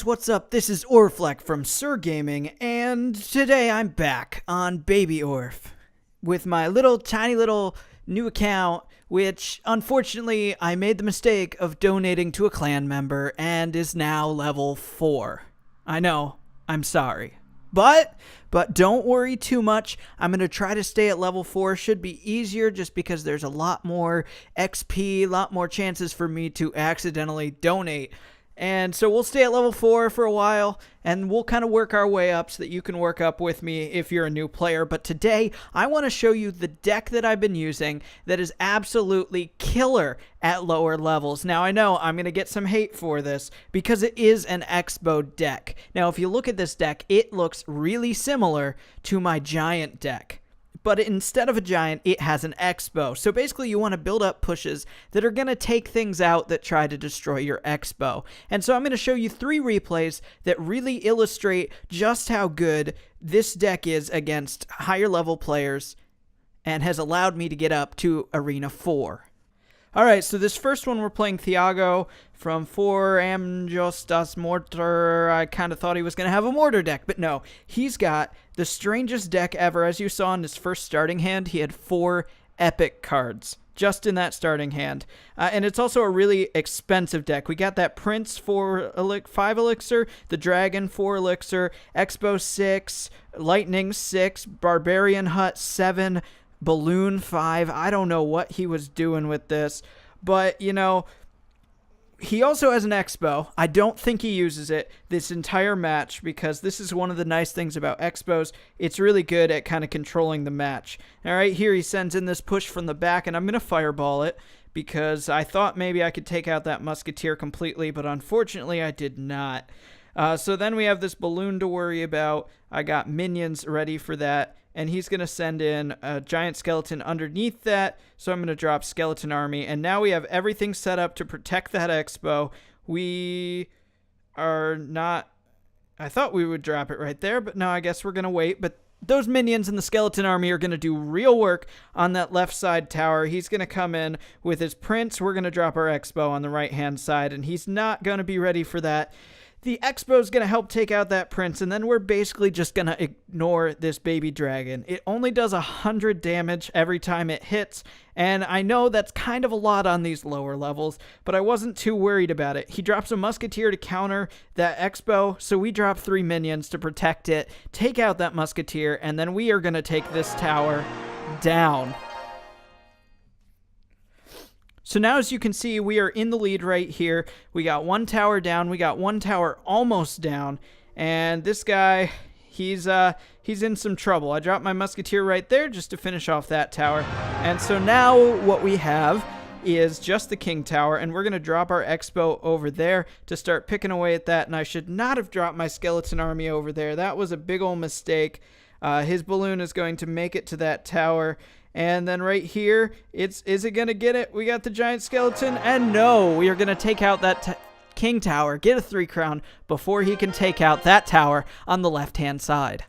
guys, what's up? This is Orflek from Sir Gaming, and today I'm back on Baby Orf with my tiny little new account, which unfortunately I made the mistake of donating to a clan member and is now level 4. I know, I'm sorry. But don't worry too much. I'm going to try to stay at level 4. Should be easier just because there's a lot more XP, a lot more chances for me to accidentally donate. And so we'll stay at level 4 for a while, and we'll kind of work our way up so that you can work up with me if you're a new player. But today, I want to show you the deck that I've been using that is absolutely killer at lower levels. Now, I know I'm going to get some hate for this because it is an XBow deck. Now, if you look at this deck, it looks really similar to my giant deck. But instead of a giant, it has an XBow. So basically, you want to build up pushes that are going to take things out that try to destroy your XBow. And so I'm going to show you 3 replays that really illustrate just how good this deck is against higher level players and has allowed me to get up to Arena 4. Alright, so this first one we're playing Thiago from For Amjostas Mortar. I kind of thought he was going to have a mortar deck, but no. He's got the strangest deck ever. As you saw in his first starting hand, he had 4 epic cards just in that starting hand. And it's also a really expensive deck. We got that Prince 5 elixir, the Dragon 4 elixir, XBow 6, Lightning 6, Barbarian Hut 7, Balloon 5. I don't know what he was doing with this, but you know, he also has an XBow. I don't think he uses it this entire match because this is one of the nice things about XBows. It's really good at kind of controlling the match. All right, here he sends in this push from the back, and I'm going to fireball it because I thought maybe I could take out that Musketeer completely, but unfortunately I did not. So then we have this balloon to worry about. I got minions ready for that. And he's going to send in a giant skeleton underneath that. So I'm going to drop skeleton army. And now we have everything set up to protect that XBow. We are not... I thought we would drop it right there, but no, I guess we're going to wait. But those minions in the skeleton army are going to do real work on that left side tower. He's going to come in with his prince. We're going to drop our XBow on the right-hand side. And he's not going to be ready for that. The XBow is going to help take out that prince, and then we're basically just going to ignore this baby dragon. It only does 100 damage every time it hits, and I know that's kind of a lot on these lower levels, but I wasn't too worried about it. He drops a musketeer to counter that XBow, so we drop 3 minions to protect it, take out that musketeer, and then we are going to take this tower down. So now, as you can see, we are in the lead right here. We got 1 tower down. We got 1 tower almost down. And this guy, he's in some trouble. I dropped my musketeer right there just to finish off that tower. And so now what we have is just the king tower, and we're going to drop our XBow over there to start picking away at that. And I should not have dropped my skeleton army over there. That was a big old mistake. His balloon is going to make it to that tower. And then right here, is it going to get it? We got the giant skeleton, and no, we are going to take out that king tower, get a 3 crown before he can take out that tower on the left-hand side.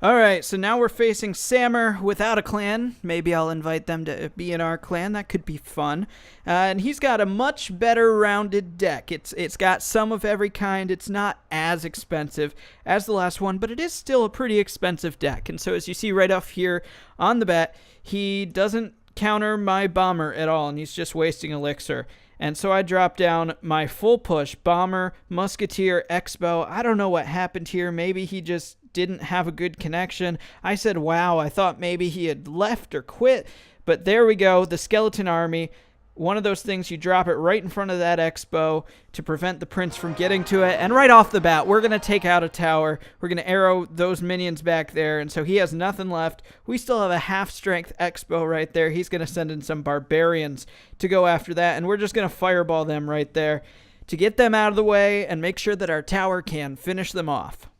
Alright, so now we're facing Sammer without a clan. Maybe I'll invite them to be in our clan. That could be fun. And he's got a much better rounded deck. It's got some of every kind. It's not as expensive as the last one, but it is still a pretty expensive deck. And so as you see right off here on the bat, he doesn't counter my bomber at all, and he's just wasting elixir. And so I dropped down my full push, bomber, musketeer, XBow. I don't know what happened here. Maybe he just didn't have a good connection. I said, wow, I thought maybe he had left or quit. But there we go, the skeleton army. One of those things, you drop it right in front of that XBow to prevent the prince from getting to it. And right off the bat, we're going to take out a tower. We're going to arrow those minions back there. And so he has nothing left. We still have a half-strength XBow right there. He's going to send in some barbarians to go after that. And we're just going to fireball them right there to get them out of the way and make sure that our tower can finish them off.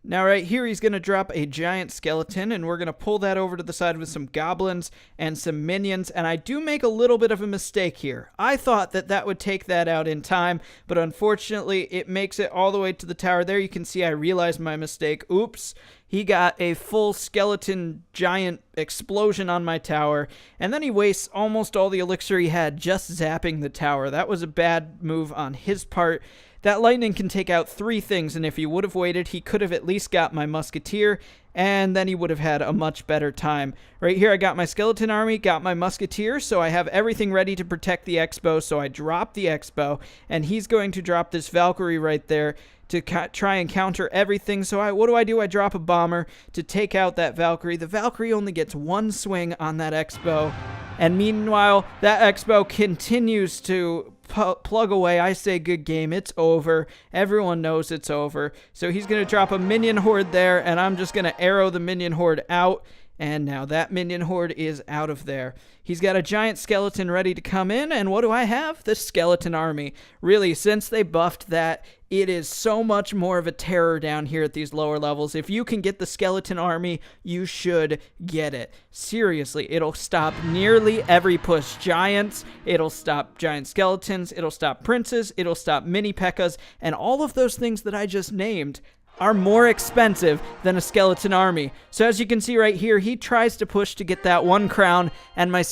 Now right here, he's going to drop a giant skeleton, and we're going to pull that over to the side with some goblins and some minions, and I do make a little bit of a mistake here. I thought that that would take that out in time, but unfortunately, it makes it all the way to the tower. There you can see I realized my mistake. Oops. he got a full skeleton giant explosion on my tower, and then he wastes almost all the elixir he had just zapping the tower. That was a bad move on his part. That lightning can take out 3 things, and if he would have waited, he could have at least got my musketeer, and then he would have had a much better time. Right here, I got my skeleton army, got my musketeer, so I have everything ready to protect the XBow, so I drop the XBow, and he's going to drop this Valkyrie right there to try and counter everything. So what do? I drop a bomber to take out that Valkyrie. The Valkyrie only gets 1 swing on that XBow, and meanwhile, that XBow continues to plug away. I say good game. It's over. Everyone knows it's over. So he's going to drop a minion horde there, and I'm just going to arrow the minion horde out. And now that minion horde is out of there. He's got a giant skeleton ready to come in, and what do I have? The skeleton army. Really, since they buffed that, it is so much more of a terror down here at these lower levels. If you can get the skeleton army, you should get it. Seriously, it'll stop nearly every push. Giants, it'll stop giant skeletons, it'll stop princes, it'll stop mini P.E.K.K.A.s, and all of those things that I just named are more expensive than a skeleton army. So as you can see right here, he tries to push to get that 1 crown, and my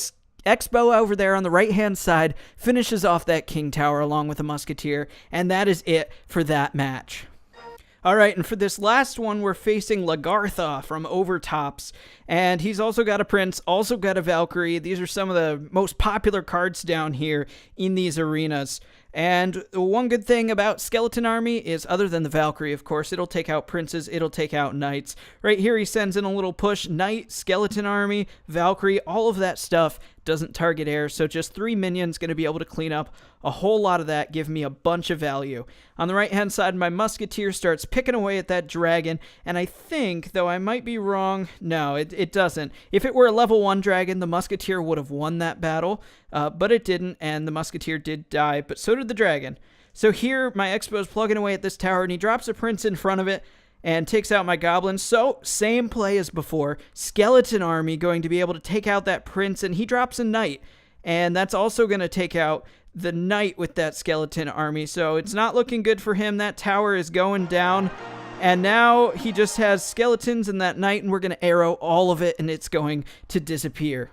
XBow over there on the right-hand side finishes off that king tower along with a musketeer, and that is it for that match. Alright, and for this last one, we're facing Lagartha from Overtops, and he's also got a prince, also got a Valkyrie. These are some of the most popular cards down here in these arenas. And one good thing about Skeleton Army is, other than the Valkyrie, of course, it'll take out princes, it'll take out knights. Right here, he sends in a little push. Knight, Skeleton Army, Valkyrie, all of that stuff doesn't target air, so just 3 minions going to be able to clean up a whole lot of that, give me a bunch of value. On the right-hand side, my musketeer starts picking away at that dragon, and I think, though I might be wrong, no, it doesn't. If it were a level 1 dragon, the musketeer would have won that battle, but it didn't, and the musketeer did die, but so did the dragon. So here, my XBow is plugging away at this tower, and he drops a prince in front of it, and takes out my goblins. So, same play as before. Skeleton Army going to be able to take out that prince, and he drops a knight. And that's also going to take out the knight with that skeleton army. So, it's not looking good for him. That tower is going down. And now he just has skeletons and that knight, and we're going to arrow all of it, and it's going to disappear.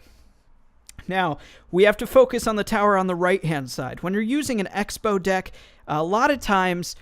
Now, we have to focus on the tower on the right-hand side. When you're using an XBow deck, a lot of times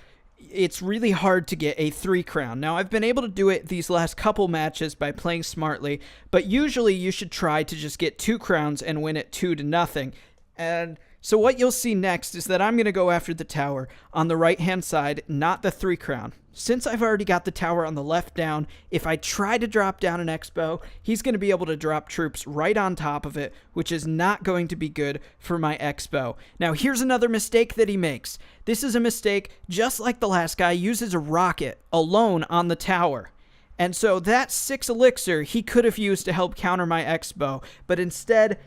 it's really hard to get a 3 crown. Now, I've been able to do it these last couple matches by playing smartly, but usually you should try to just get 2 crowns and win it 2-0. And so what you'll see next is that I'm going to go after the tower on the right-hand side, not the 3 crown. Since I've already got the tower on the left down, if I try to drop down an XBow, he's going to be able to drop troops right on top of it, which is not going to be good for my XBow. Now, here's another mistake that he makes. This is a mistake, just like the last guy, uses a rocket alone on the tower. And so that 6 elixir he could have used to help counter my XBow, but instead,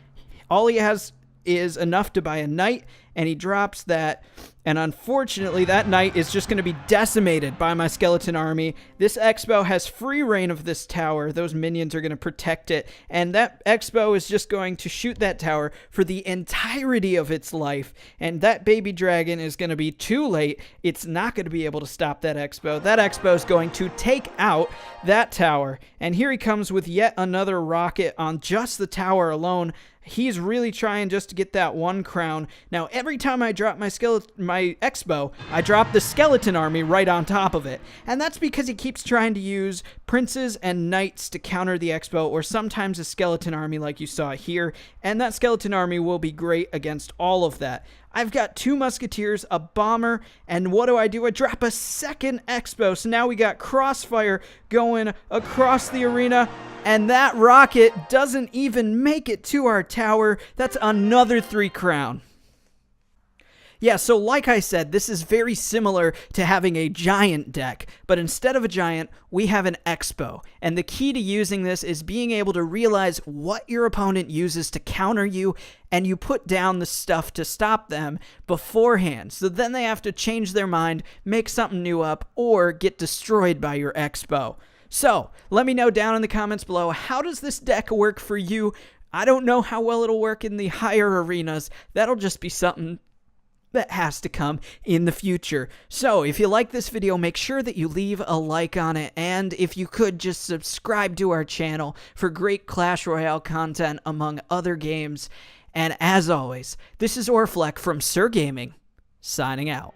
all he has is enough to buy a knight, and he drops that, and unfortunately that knight is just going to be decimated by my skeleton army. This XBow has free reign of this tower. Those minions are going to protect it, and that XBow is just going to shoot that tower for the entirety of its life, and that baby dragon is going to be too late. It's not going to be able to stop that XBow. That XBow is going to take out that tower, and here he comes with yet another rocket on just the tower alone. He's really trying just to get that 1 crown. Now, every time I drop my XBow, I drop the skeleton army right on top of it. And that's because he keeps trying to use princes and knights to counter the XBow, or sometimes a skeleton army like you saw here. And that skeleton army will be great against all of that. I've got 2 musketeers, a bomber, and what do? I drop a second XBow. So now we got crossfire going across the arena, and that rocket doesn't even make it to our tower. That's another 3 crown. Yeah, so like I said, this is very similar to having a giant deck, but instead of a giant, we have an XBow. And the key to using this is being able to realize what your opponent uses to counter you, and you put down the stuff to stop them beforehand. So then they have to change their mind, make something new up, or get destroyed by your XBow. So, let me know down in the comments below, how does this deck work for you? I don't know how well it'll work in the higher arenas. That'll just be something that has to come in the future. So if you like this video, make sure that you leave a like on it, and if you could, just subscribe to our channel for great Clash Royale content among other games. And as always, this is Orflek from Sir Gaming, signing out.